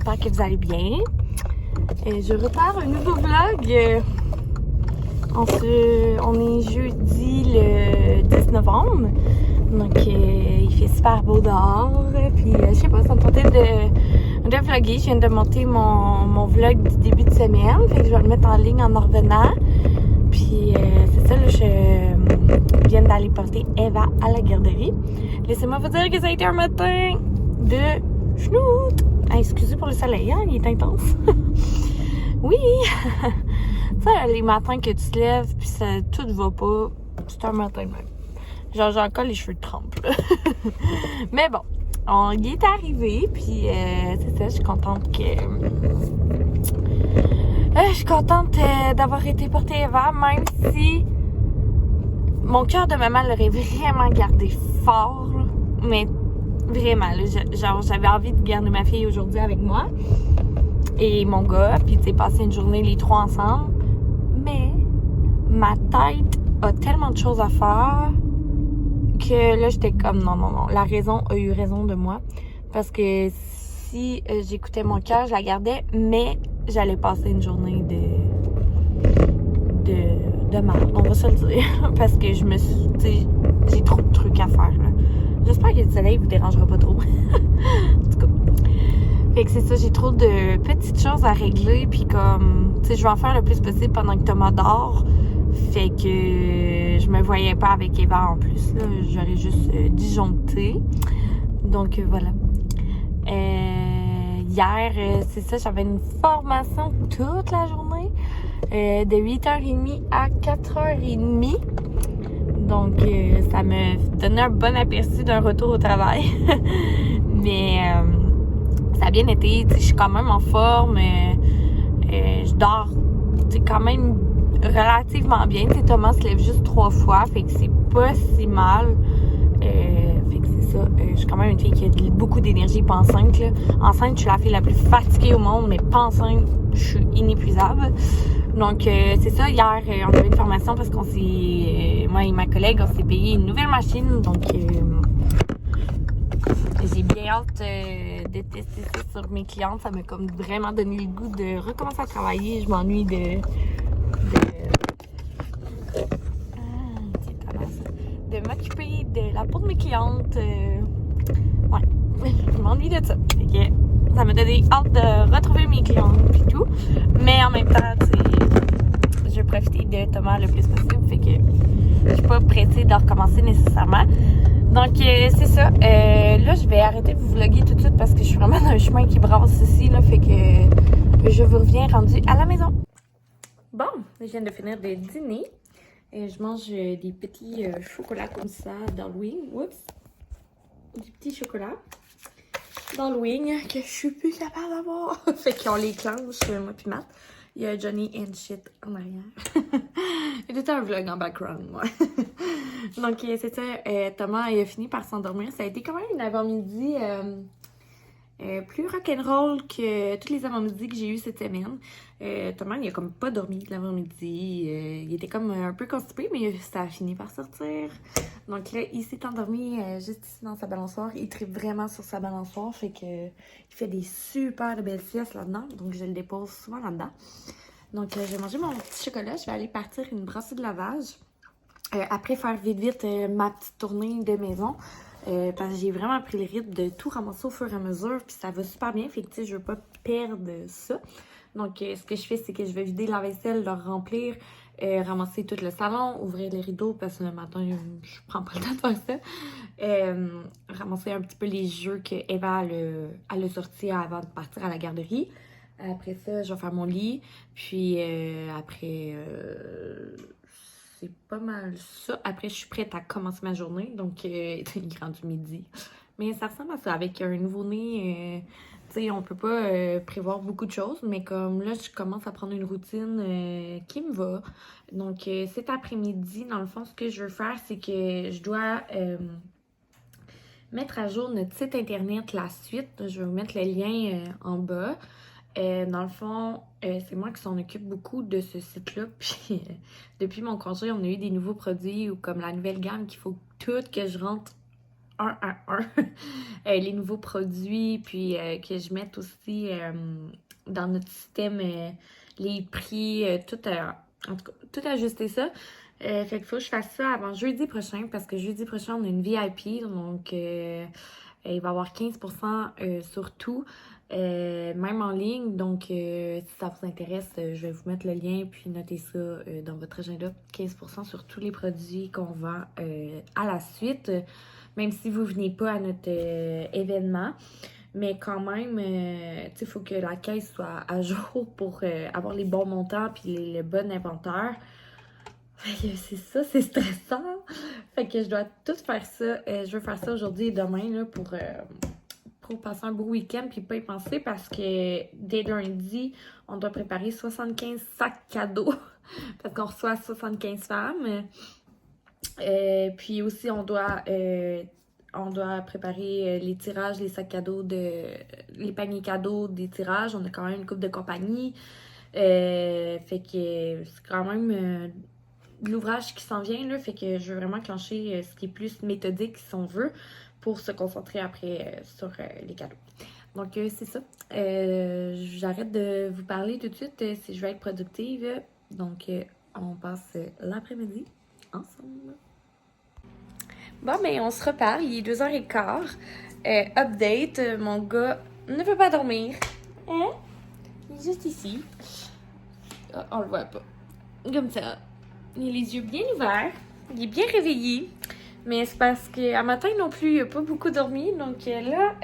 j'espère que vous allez bien. Je repars un nouveau vlog. On est jeudi le 10 novembre. Donc il fait super beau dehors. Puis je sais pas, ça me tentait de vlogger. Je viens de monter mon vlog du début de semaine. Fait que je vais le mettre en ligne en revenant. Puis c'est ça, là, je viens d'aller porter Eva à la garderie. Laissez-moi vous dire que ça a été un matin de schnout. Ah, excusez pour le soleil, hein, il est intense. Oui! Tu sais, les matins que tu te lèves puis ça, tout va pas, c'est un matin de même. Genre, j'ai encore les cheveux de trempe, là. Mais bon, on y est arrivé, puis c'est ça, je suis contente que... je suis contente d'avoir été porter Eva, même si mon cœur de maman l'aurait vraiment gardé fort, là. Mais vraiment, là, genre, j'avais envie de garder ma fille aujourd'hui avec moi et mon gars, puis tu sais, passer une journée les trois ensemble. Mais ma tête a tellement de choses à faire que là, j'étais comme non, la raison a eu raison de moi. Parce que si j'écoutais mon cœur, je la gardais, mais j'allais passer une journée de merde, on va se le dire. Parce que je me suis, tu sais, j'ai trop de trucs à faire, là. J'espère que le soleil vous dérangera pas trop. En tout cas. Fait que c'est ça, j'ai trop de petites choses à régler, puis comme, tu sais, je vais en faire le plus possible pendant que Thomas dort. Fait que je me voyais pas avec Eva en plus, là. J'aurais juste disjoncté. Donc voilà. Hier, c'est ça, j'avais une formation toute la journée, de 8h30 à 4h30. Donc, ça me donnait un bon aperçu d'un retour au travail. Mais ça a bien été, tu sais, je suis quand même en forme. Je dors, tu sais, quand même relativement bien. Tu sais, Thomas se lève juste 3 fois, fait que c'est pas si mal. Fait que c'est ça. Je suis quand même une fille qui a beaucoup d'énergie, pas enceinte, là. Enceinte, je suis la fille la plus fatiguée au monde, mais pas enceinte, je suis inépuisable. Donc, c'est ça. Hier, on avait une formation parce qu'on s'est... moi et ma collègue, on s'est payé une nouvelle machine. Donc, j'ai bien hâte de tester ça sur mes clientes. Ça m'a comme vraiment donné le goût de recommencer à travailler. Je m'ennuie de m'occuper de la peau de mes clientes. Ouais, je m'ennuie de ça. Fait que ça m'a donné hâte de retrouver mes clientes et tout. Mais en même temps, tu sais, je vais profiter de Thomas le plus possible. Fait que je suis pas pressée de recommencer nécessairement. Donc, c'est ça. Là, je vais arrêter de vous vlogger tout de suite parce que je suis vraiment dans un chemin qui brasse ici, là. Fait que je vous reviens rendue à la maison. Bon, je viens de finir de dîner. Je mange des petits chocolats comme ça d'Halloween. Oups! Des petits chocolats d'Halloween que je suis plus capable d'avoir. Fait qu'on les clenche, moi puis Matt. Il y a Johnny and shit en arrière. Il était un vlog en background, moi. Donc, c'est ça. Thomas il a fini par s'endormir. Ça a été quand même une avant-midi plus rock'n'roll que tous les avant-midi que j'ai eu cette semaine. Thomas, il a comme pas dormi l'avant-midi. Il était comme un peu constipé, mais ça a fini par sortir. Donc là, il s'est endormi juste ici dans sa balançoire. Il tripe vraiment sur sa balançoire. Fait que il fait des super belles siestes là-dedans. Donc je le dépose souvent là-dedans. Donc je vais manger mon petit chocolat. Je vais aller partir une brassée de lavage. Après faire vite ma petite tournée de maison. Parce que j'ai vraiment pris le rythme de tout ramasser au fur et à mesure. Puis ça va super bien. Fait que tu sais, je veux pas perdre ça. Donc ce que je fais, c'est que je vais vider la vaisselle, le remplir, ramasser tout le salon, ouvrir les rideaux parce que le matin, je prends pas le temps de faire ça. Ramasser un petit peu les jeux que Eva elle a sortis avant de partir à la garderie. Après ça, je vais faire mon lit. Puis après... c'est pas mal ça. Après, je suis prête à commencer ma journée. Donc, il est rendu midi. Mais ça ressemble à ça. Avec un nouveau-né, tu sais, on peut pas prévoir beaucoup de choses. Mais comme là, je commence à prendre une routine qui me va. Donc, cet après-midi, dans le fond, ce que je veux faire, c'est que je dois mettre à jour notre site internet La Suite. Je vais vous mettre le lien en bas. Dans le fond, c'est moi qui s'en occupe beaucoup de ce site-là. Puis depuis mon congé, on a eu des nouveaux produits ou comme la nouvelle gamme qu'il faut tout que je rentre un à un les nouveaux produits, puis que je mette aussi dans notre système les prix, en tout cas, tout ajuster ça. Fait qu'il faut que je fasse ça avant jeudi prochain, parce que jeudi prochain, on a une VIP, donc il va y avoir 15% sur tout, même en ligne. Donc, si ça vous intéresse, je vais vous mettre le lien, puis notez ça dans votre agenda. 15% sur tous les produits qu'on vend à la suite, même si vous ne venez pas à notre événement. Mais quand même, il faut que la caisse soit à jour pour avoir les bons montants puis le bon inventaire. Fait que c'est ça, c'est stressant. Fait que je dois tout faire ça. Je veux faire ça aujourd'hui et demain là, pour passer un beau week-end puis pas y penser, parce que dès lundi, on doit préparer 75 sacs cadeaux parce qu'on reçoit 75 femmes. Puis aussi, on doit préparer les tirages, les sacs cadeaux, les paniers cadeaux des tirages. On a quand même une couple de compagnies. Fait que c'est quand même de l'ouvrage qui s'en vient, là. Fait que je veux vraiment clencher ce qui est plus méthodique, si on veut, pour se concentrer après sur les cadeaux. Donc, c'est ça. J'arrête de vous parler tout de suite si je veux être productive. Donc, on passe l'après-midi ensemble. Bon, ben, on se reparle. Il est 2h15. Update, mon gars ne veut pas dormir. Hein? Il est juste ici. Ah, on le voit pas. Comme ça. Il a les yeux bien ouverts. Il est bien réveillé. Mais c'est parce qu'à matin non plus, il n'a pas beaucoup dormi. Donc là,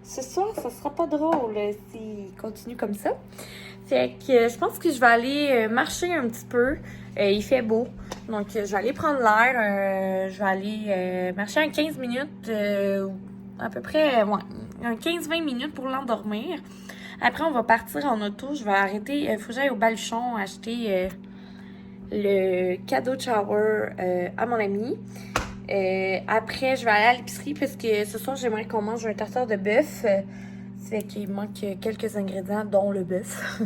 ce soir, ça sera pas drôle s'il continue comme ça. Fait que je pense que je vais aller marcher un petit peu. Il fait beau. Donc, je vais aller prendre l'air. Je vais aller marcher en 15 minutes. À peu près, ouais, 15-20 minutes pour l'endormir. Après, on va partir en auto. Je vais arrêter. Il faut que j'aille au Baluchon acheter le cadeau de shower à mon ami. Après, je vais aller à l'épicerie parce que ce soir, j'aimerais qu'on mange un tartare de bœuf. Fait qu'il manque quelques ingrédients, dont le bœuf.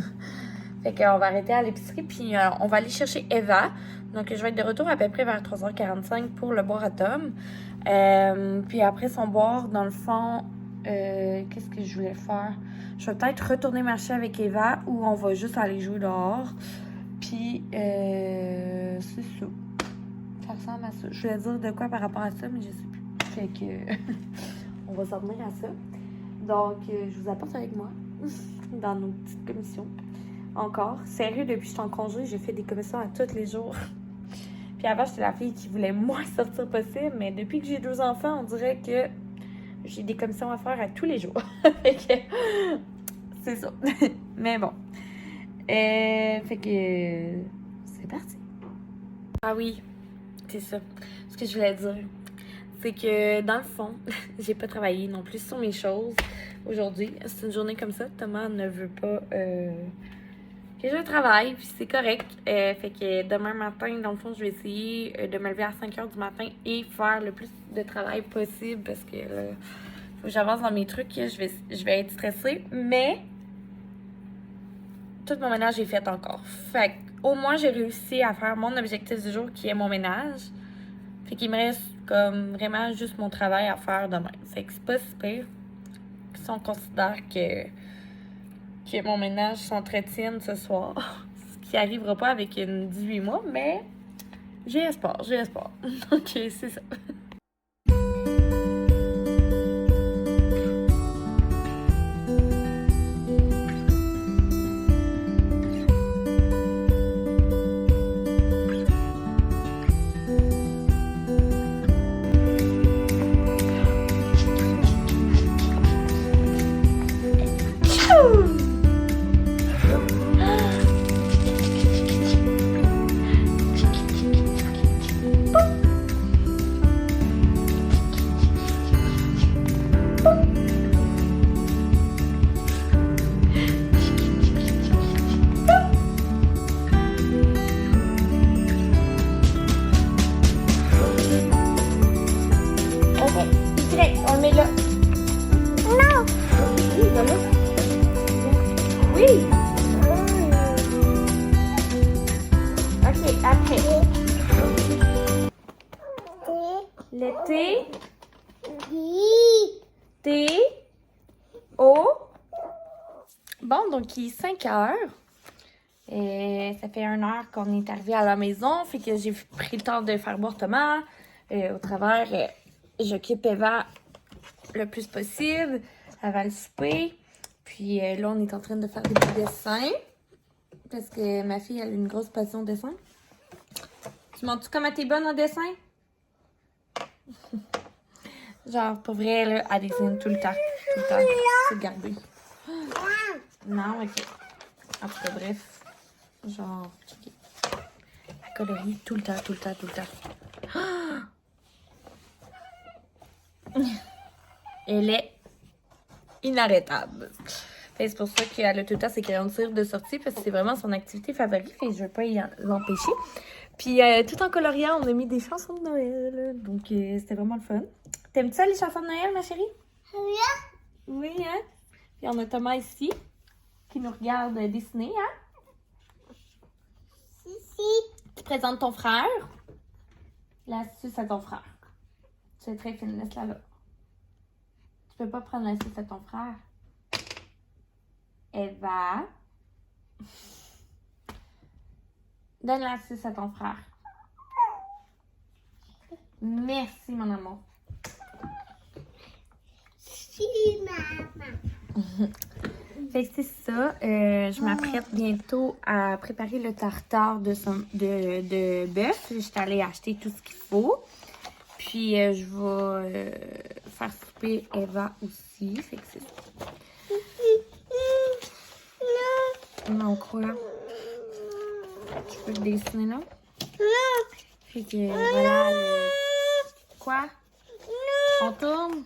Fait qu'on va arrêter à l'épicerie, puis on va aller chercher Eva. Donc, je vais être de retour à peu près vers 3h45 pour le boire à Tom. Puis après son boire, dans le fond, qu'est-ce que je voulais faire? Je vais peut-être retourner marcher avec Eva, ou on va juste aller jouer dehors. Puis, c'est ça. Ça ressemble à ça. Je voulais dire de quoi par rapport à ça, mais je sais plus. Fait que, on va s'en tenir à ça. Donc, je vous apporte avec moi dans nos petites commissions. Encore. Sérieux, depuis que je suis en congé, j'ai fait des commissions à tous les jours. Puis avant, j'étais la fille qui voulait moins sortir possible, mais depuis que j'ai 2 enfants, on dirait que j'ai des commissions à faire à tous les jours. Fait que, c'est ça. Mais bon. Fait que, c'est parti. Ah oui, c'est ça. Ce que je voulais dire, c'est que dans le fond, j'ai pas travaillé non plus sur mes choses aujourd'hui. C'est une journée comme ça. Thomas ne veut pas que je travaille, puis c'est correct. Fait que demain matin, dans le fond, je vais essayer de me lever à 5h du matin et faire le plus de travail possible, parce que faut que j'avance dans mes trucs. Je vais être stressée, mais tout mon ménage est fait encore. Fait qu'au moins, j'ai réussi à faire mon objectif du jour, qui est mon ménage. Fait qu'il me reste comme vraiment juste mon travail à faire demain. Fait que c'est pas si pire. Si on considère que mon ménage s'entretienne ce soir, ce qui arrivera pas avec une 18 mois, mais j'ai espoir. Donc, c'est ça. L'été, au... Bon, donc il est 5 heures. Et ça fait 1 heure qu'on est arrivé à la maison. Fait que j'ai pris le temps de faire boire Thomas. Au travers, j'occupe Eva le plus possible. Elle va le souper. Puis là, on est en train de faire des petits dessins. Parce que ma fille, elle a une grosse passion de dessin. Tu montres-tu comment t'es bonne en dessin? Genre, pour vrai, là, elle dessine tout le temps. Tout le temps. C'est gardé. Non, ok. En tout cas, bref. Genre, okay. Elle colorie tout le temps, tout le temps, tout le temps. Elle est inarrêtable. C'est pour ça qu'elle a tout le temps ses crayons de cire de sortie parce que c'est vraiment son activité favorite et je veux pas l'empêcher. Puis tout en coloriant, on a mis des chansons de Noël. Donc c'était vraiment le fun. T'aimes-tu ça les chansons de Noël, ma chérie? Oui. Oui, hein? Puis on a Thomas ici qui nous regarde dessiner, hein? Tu présentes ton frère. L'astuce à ton frère. Tu es très fine, laisse-la là. Tu peux pas prendre l'astuce à ton frère. Eva. Donne l'astuce à ton frère. Merci, mon amour. Si, maman. Fait que c'est ça. Je m'apprête bientôt à préparer le tartare de bœuf. Je suis allée acheter tout ce qu'il faut. Puis je vais faire souper Eva aussi. Fait que c'est ça. Non, quoi? Tu peux le dessiner là? Fait que voilà le... Quoi? On tourne?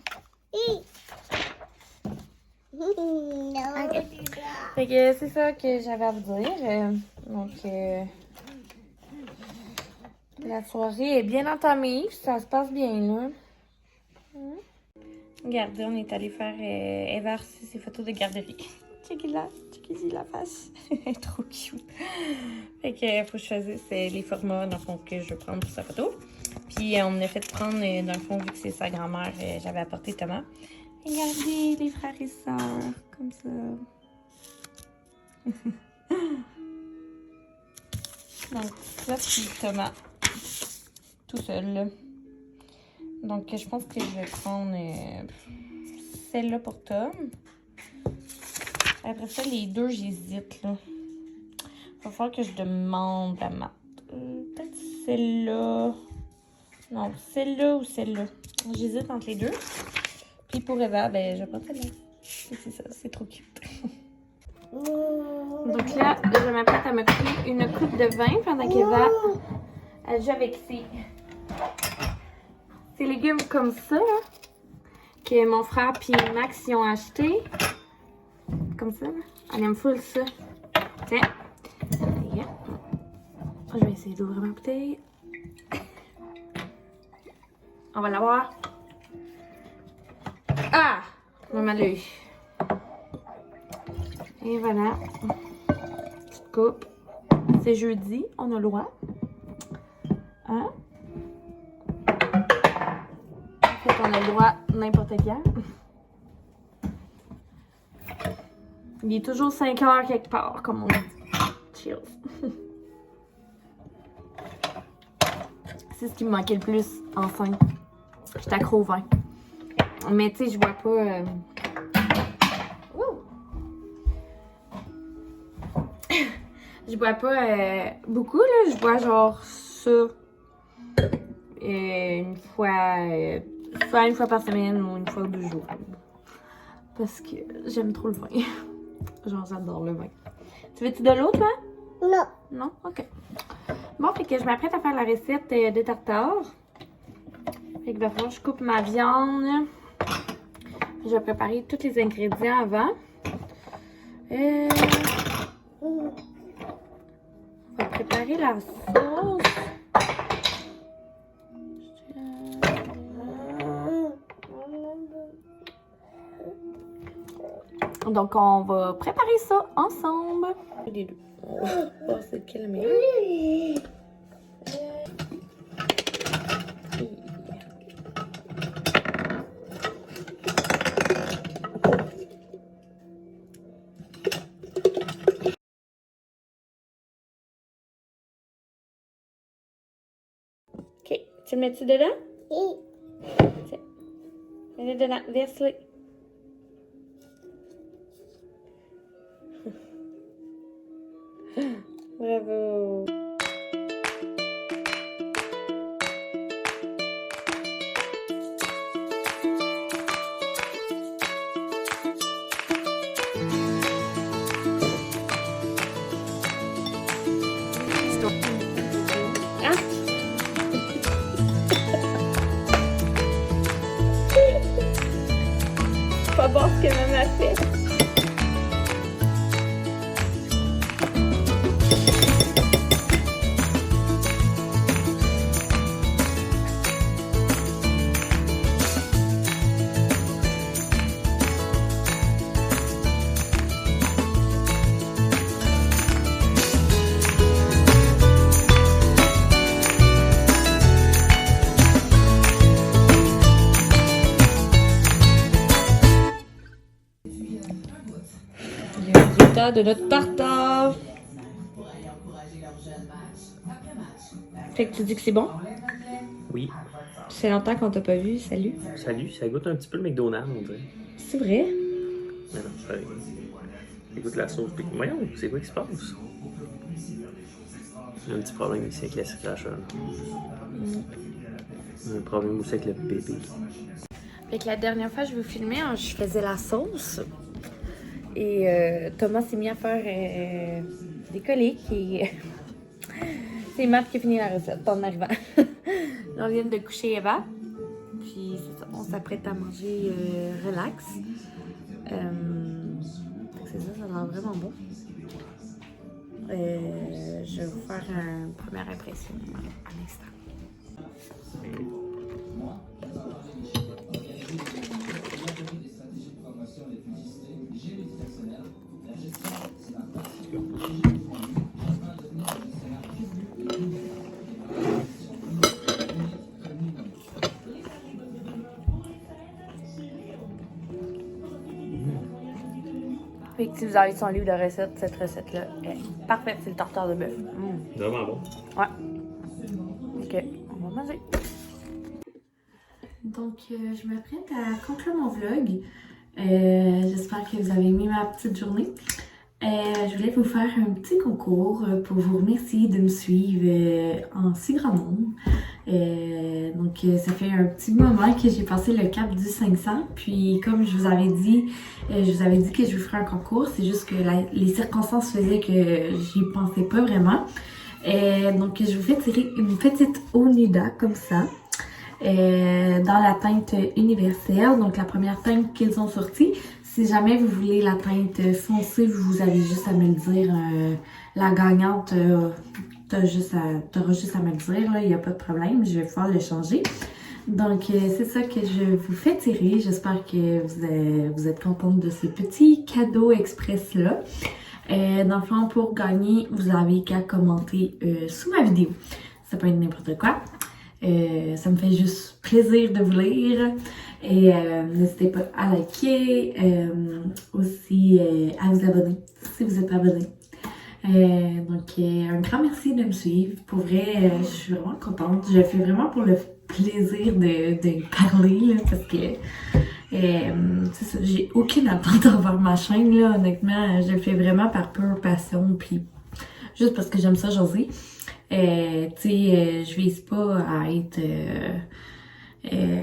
Ok. Fait que c'est ça que j'avais à vous dire. Donc, la soirée est bien entamée. Ça se passe bien, là. Regardez, on est allé faire Eva a reçu ses photos de garderie. Checkez-la, checkez-y la face. Elle est trop cute. Fait que faut que je choisisse les formats dans le fond que je veux prendre pour sa photo. Puis on me l'a fait prendre dans le fond vu que c'est sa grand-mère, j'avais apporté Thomas. Regardez les frères et sœurs, comme ça. Donc là c'est Thomas, tout seul. Là. Donc je pense que je vais prendre celle-là pour Tom. Après ça, les deux, j'hésite, là. Il va falloir que je demande la maths. Peut-être celle-là. Non, celle-là ou celle-là. J'hésite entre les deux. Puis pour Eva, ben, je vais prendre celle-là. C'est ça, c'est trop cute. Donc là, je m'apprête à me couper une coupe de vin pendant qu'Eva, elle joue avec ces légumes comme ça, là, que mon frère puis Max y ont acheté. Comme ça, là. Elle aime full ça. Tiens. Je vais essayer d'ouvrir ma bouteille. On va la voir. Ah! On m'a eu. Et voilà. Petite coupe. C'est jeudi, on a le droit. Hein? En fait, on a le droit n'importe quand. Il est toujours 5 heures quelque part, comme on dit. Cheers. C'est ce qui me manquait le plus, enfin. J'étais accro au vin. Mais tu sais, je bois pas... Je bois pas beaucoup, là. Je bois genre ça. Soit une fois par semaine ou une fois ou 2 jours. Parce que j'aime trop le vin. Genre, j'adore le vin. Tu veux-tu de l'eau, toi? Non. Non? OK. Bon, fait que je m'apprête à faire la recette de tartare. Fait que va falloir que je coupe ma viande. Je vais préparer tous les ingrédients avant. On va préparer la sauce. Donc, on va préparer ça ensemble. Les deux. On va voir c'est quelle meilleure. Tu le mets-tu dedans? Oui. Tiens. Mets-le dedans. Verse-le. Bravo. Ah. Pas bon ce que maman a fait. De notre tartare. Fait que tu dis que c'est bon? Oui. C'est longtemps qu'on t'a pas vu, salut. Salut, ça goûte un petit peu le McDonald's, on dirait. C'est vrai? Mais non, ça goûte la sauce. Puis, voyons, c'est quoi qui se passe? J'ai un petit problème ici avec la circulation. Un problème aussi avec le bébé. Fait que la dernière fois, je vous filmais, je faisais la sauce. Et Thomas s'est mis à faire des coliques et c'est Matt qui a fini la recette en arrivant. Là, on vient de coucher Eva. Puis c'est ça, on s'apprête à manger relax. C'est ça, ça a l'air vraiment bon. Je vais vous faire une première impression à l'instant. Fait que si vous avez son livre de recettes, cette recette-là est parfaite. C'est le tartare de bœuf. Vraiment bon. Ouais. Ok, on va manger. Donc, je m'apprête à conclure mon vlog. J'espère que vous avez aimé ma petite journée. Je voulais vous faire un petit concours pour vous remercier de me suivre en si grand nombre. Donc ça fait un petit moment que j'ai passé le cap du 500, puis comme je vous avais dit que je vous ferais un concours, c'est juste que les circonstances faisaient que j'y pensais pas vraiment. Donc je vous fais tirer une petite Onuda comme ça, dans la teinte universelle, donc la première teinte qu'ils ont sortie. Si jamais vous voulez la teinte foncée, vous avez juste à me le dire. La gagnante, t'auras juste à me le dire, il n'y a pas de problème, je vais pouvoir le changer. Donc c'est ça que je vous fais tirer. J'espère que vous êtes contente de ces petits cadeaux express-là. Dans le fond, pour gagner, vous avez qu'à commenter sous ma vidéo. Ça peut être n'importe quoi. Ça me fait juste plaisir de vous lire. Et n'hésitez pas à liker, aussi à vous abonner si vous êtes abonné. Donc un grand merci de me suivre. Pour vrai, je suis vraiment contente. Je le fais vraiment pour le plaisir de parler là, parce que c'est ça, j'ai aucune attente envers ma chaîne là, honnêtement. Je le fais vraiment par pure passion, puis juste parce que j'aime ça jaser. Tu sais, je vise pas à être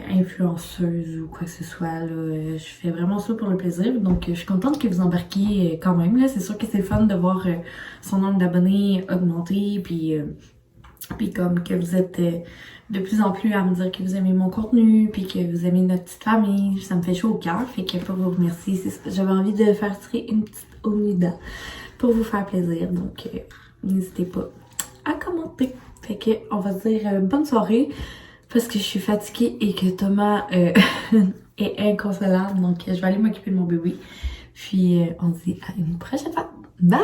influenceuse ou quoi que ce soit là. Je fais vraiment ça pour le plaisir, donc je suis contente que vous embarquiez quand même là. C'est sûr que c'est le fun de voir son nombre d'abonnés augmenter, puis comme que vous êtes de plus en plus à me dire que vous aimez mon contenu, puis que vous aimez notre petite famille. Ça me fait chaud au cœur, fait que pour vous remercier, j'avais envie de faire tirer une petite Onuda pour vous faire plaisir, donc n'hésitez pas à commenter. Fait que on va se dire bonne soirée, parce que je suis fatiguée et que Thomas est inconsolable, donc je vais aller m'occuper de mon bébé. Puis on se dit à une prochaine fois. Bye!